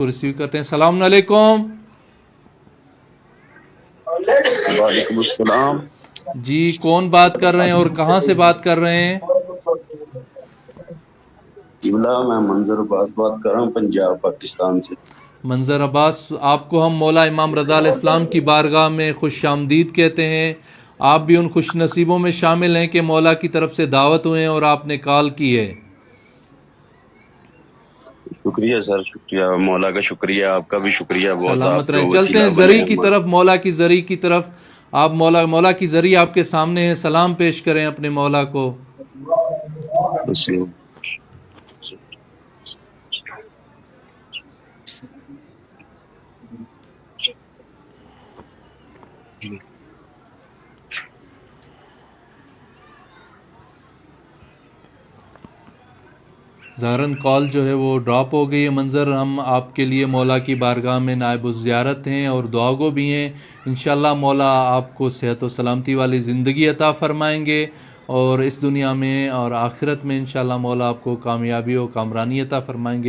को रिसीव करते हैं। सलाम अलैकुम। वालेकुम अस्सलाम। जी, कौन बात कर रहे हैं और कहाँ से बात कर रहे हैं? इब्ला मैं मंजर अब्बास बात कर रहा हूँ पंजाब पाकिस्तान से। मंजर अब्बास, आपको हम मौला इमाम रज़ा अलैहिस्सलाम की बारगाह में खुश आमदीद कहते हैं। आप भी उन खुश नसीबों में शामिल हैं कि मौला की तरफ से दावत हुए हैं और आपने कॉल की है। शुक्रिया सर, शुक्रिया, मौला का शुक्रिया, आपका भी शुक्रिया, बहुत सलामत आप रहें। जो चलते वसीला हैं बने जरी की हमारे। तरफ, मौला की जरी की तरफ। आप मौला मौला की जरी आपके सामने है, सलाम पेश करें अपने मौला को। ज़ाहरन कॉल जो है वो ड्रॉप हो गई है। मंज़र, हम आपके लिए मौला की बारगाह में नायब ज़ियारत हैं और दुआगो भी हैं। इंशाअल्लाह मौला आपको सेहत व सलामती वाली ज़िंदगी अता फ़रमाएंगे और इस दुनिया में और आखिरत में इंशाअल्लाह मौला आपको कामयाबी और कामरानी अता फ़रमाएंगे।